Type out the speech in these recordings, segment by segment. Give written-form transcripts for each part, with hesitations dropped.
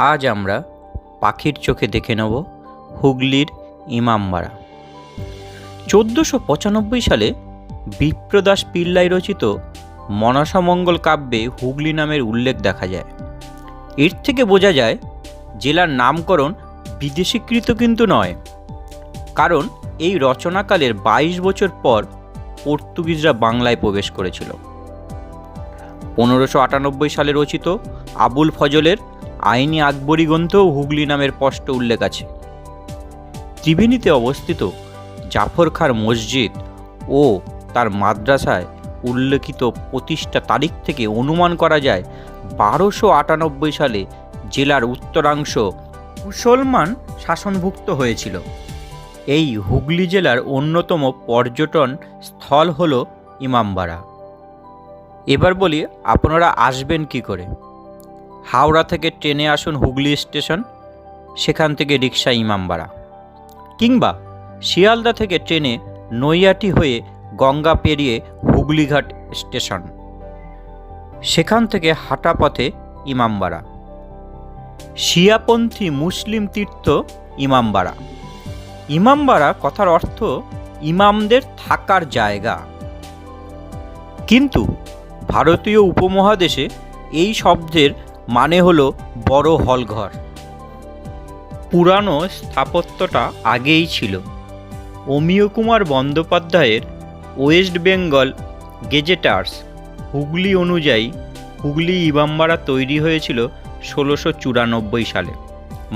আজ আমরা পাখির চোখে দেখে নেব হুগলির ইমামবাড়া। 1495 সালে বিপ্রদাস পিল্লাই রচিত মনসামঙ্গল কাব্যে হুগলি নামের উল্লেখ দেখা যায়। এর থেকে বোঝা যায় জেলার নামকরণ বিদেশীকৃত কিন্তু নয়, কারণ এই রচনাকালের 22 বছর পর পর্তুগিজরা বাংলায় প্রবেশ করেছিল। 1598 সালে রচিত আবুল ফজলের আইনি আকবরী গ্রন্থেও হুগলি নামের স্পষ্ট উল্লেখ আছে। ত্রিবেণীতে অবস্থিত জাফর খাঁর মসজিদ ও তার মাদ্রাসায় উল্লেখিত প্রতিষ্ঠা তারিখ থেকে অনুমান করা যায় 1298 সালে জেলার উত্তরাংশ মুসলমান শাসনভুক্ত হয়েছিল। এই হুগলি জেলার অন্যতম পর্যটন স্থল হল ইমামবাড়া। এবার বলি আপনারা আসবেন কি করে। হাওড়া থেকে ট্রেনে আসুন হুগলি স্টেশন, সেখান থেকে রিক্সা ইমামবাড়া, কিংবা শিয়ালদা থেকে ট্রেনে নৈয়াটি হয়ে গঙ্গা পেরিয়ে হুগলিঘাট স্টেশন, সেখান থেকে হাঁটা পথে ইমামবাড়া। শিয়াপন্থী মুসলিম তীর্থ ইমামবাড়া। ইমামবাড়া কথার অর্থ ইমামদের থাকার জায়গা, কিন্তু ভারতীয় উপমহাদেশে এই শব্দের মানে হলো বড় হলঘর। পুরানো স্থাপত্যটা আগেই ছিল। অমিয় কুমার বন্দ্যোপাধ্যায়ের ওয়েস্ট বেঙ্গল গেজেটার্স হুগলি অনুযায়ী হুগলি ইমামবাড়া তৈরি হয়েছিল 1694 সালে,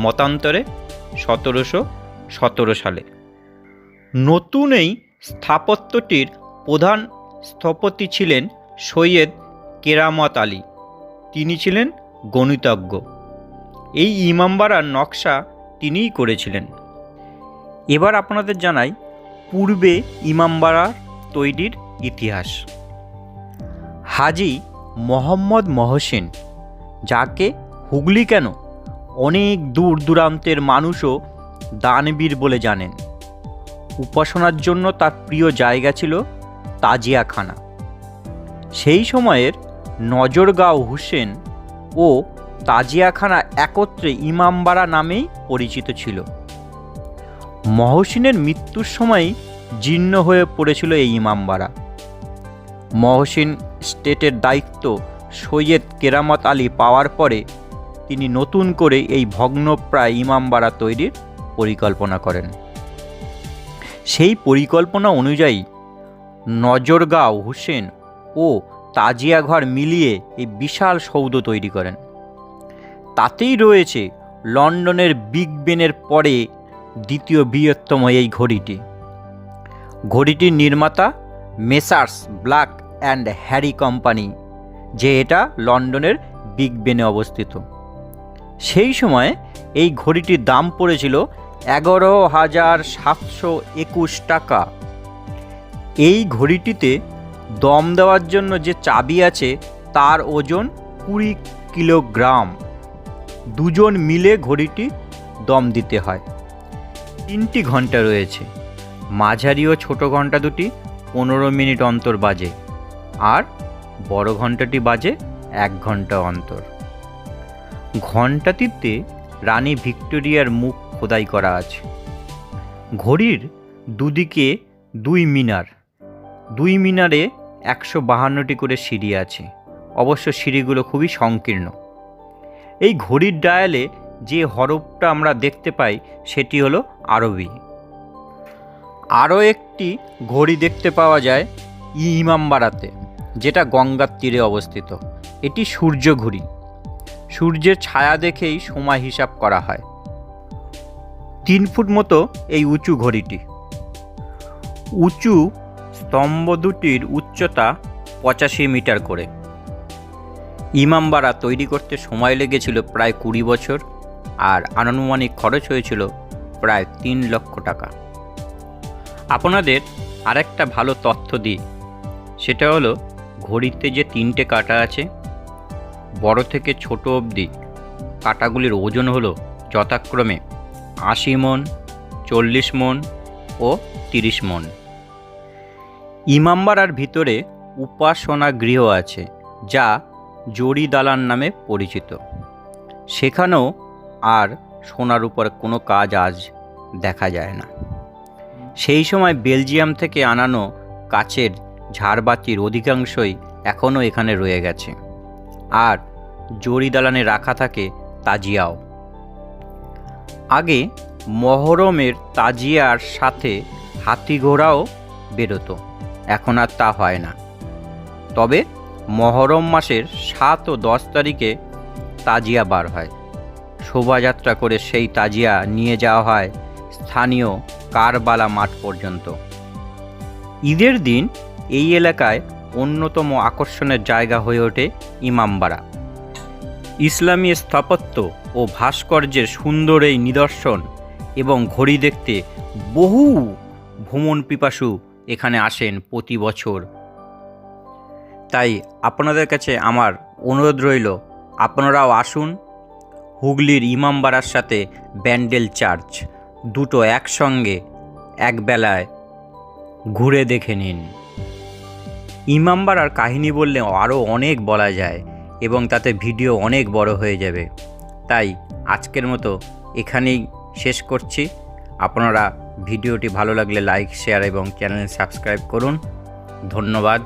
মতান্তরে 1717 সালে। নতুন এই স্থাপত্যটির প্রধান স্থপতি ছিলেন সৈয়দ কেরামত আলী। তিনি ছিলেন গণিতজ্ঞ। এই ইমামবাড়ার নকশা তিনিই করেছিলেন। এবার আপনাদের জানাই পূর্বে ইমামবাড়া তৈরির ইতিহাস। হাজী মোহাম্মদ মহসিন, যাকে হুগলি কেন অনেক দূর দূরান্তের মানুষও দানবীর বলে জানেন, উপাসনার জন্য তার প্রিয় জায়গা ছিল তাজিয়াখানা। সেই সময়ের নজরগাঁও হুসেন ও তাজিয়াখানা একত্রে ইমামবাড়া নামেই পরিচিত ছিল। মহসিনের মৃত্যুর সময় জীর্ণ হয়ে পড়েছিল এই ইমামবাড়া। মহসিন স্টেটের দায়িত্ব সৈয়দ কেরামত আলী পাওয়ার পরে তিনি নতুন করে এই ভগ্নপ্রায় ইমামবাড়া তৈরির পরিকল্পনা করেন। সেই পরিকল্পনা অনুযায়ী নজরগাঁও হুসেন ও তাজিয়াঘর মিলিয়ে এই বিশাল সৌধ তৈরি করেন। তাতেই রয়েছে লন্ডনের বিগ বেনের পরে দ্বিতীয় বৃহত্তম এই ঘড়িটি। ঘড়িটির নির্মাতা messrs black and Harry company, যে এটা লন্ডনের বিগ বেনে অবস্থিত। সেই সময় এই ঘড়িটির দাম পড়েছিল 11,721 টাকা। এই ঘড়িটিতে দম দেওয়ার জন্য যে চাবি আছে তার ওজন 20 কিলোগ্রাম। দুজন মিলে ঘড়িটি দম দিতে হয়। 3টি ঘন্টা রয়েছে। মাঝারি ও ছোট ঘন্টা দুটি 15 মিনিট অন্তর বাজে, আর বড় ঘন্টাটি বাজে 1 ঘন্টা অন্তর। ঘণ্টাটিতে রানী ভিক্টোরিয়ার মুখ খোদাই করা আছে। ঘড়ির দুদিকে 2 মিনার, 2 মিনারে 152টি করে সিঁড়ি আছে। অবশ্য সিঁড়িগুলো খুবই সংকীর্ণ। এই ঘড়ির ডায়ালে যে হরফটা আমরা দেখতে পাই সেটি হলো আরবি। আরও একটি ঘড়ি দেখতে পাওয়া যায় ইমামবাড়াতে, যেটা গঙ্গার তীরে অবস্থিত। এটি সূর্য ঘড়ি। সূর্যের ছায়া দেখেই সময় হিসাব করা হয়। 3 ফুট মতো এই উঁচু ঘড়িটি। উঁচু স্তম্ভ দুটির উচ্চতা 85 মিটার করে। ইমামবাড়া তৈরি করতে সময় লেগেছিল প্রায় 20 বছর, আর আনুমানিক খরচ হয়েছিল প্রায় 3 লক্ষ টাকা। আপনাদের আরেকটা ভালো তথ্য দিই, সেটা হলো ঘড়িতে যে 3টে কাঁটা আছে, বড় থেকে ছোট অবধি কাঁটাগুলির ওজন হলো যথাক্রমে 80 মণ, 40 মণ ও 30 মণ। ইমামবাড়ার ভিতরে উপাসনা গৃহ আছে, যা জড়ি দালান নামে পরিচিত। সেখানেও আর সোনার উপর কোনো কাজ আজ দেখা যায় না। সেই সময় বেলজিয়াম থেকে আনানো কাচের ঝাড়বাতির অধিকাংশই এখনও এখানে রয়ে গেছে, আর জরি দালানে রাখা থাকে তাজিয়াও। আগে মহরমের তাজিয়ার সাথে হাতি ঘোড়াও বেরোতো, এখন আর তা হয় না। তবে মহরম মাসের 7 ও 10 তারিখে তাজিয়া বার হয়। শোভাযাত্রা করে সেই তাজিয়া নিয়ে যাওয়া হয় স্থানীয় কারবালা মাঠ পর্যন্ত। ঈদের দিন এই এলাকায় অন্যতম আকর্ষণের জায়গা হয়ে ওঠে ইমামবাড়া। ইসলামী স্থাপত্য ও ভাস্কর্যের সুন্দর এই নিদর্শন এবং ঘড়ি দেখতে বহু ভ্রমণ পিপাসু এখানে আসেন প্রতি বছর। তাই আপনাদের কাছে আমার অনুরোধ রইল, আপনারাও আসুন, হুগলির ইমামবাড়ার সাথে ব্যান্ডেল চার্চ দুটো একসঙ্গে একবেলায় ঘুরে দেখে নিন। ইমামবাড়ার কাহিনী বললে আরও অনেক বলা যায় এবং তাতে ভিডিও অনেক বড় হয়ে যাবে, তাই আজকের মতো এখানেই শেষ করছি। আপনারা ভিডিওটি ভালো লাগলে লাইক, শেয়ার এবং চ্যানেল সাবস্ক্রাইব করুন। ধন্যবাদ।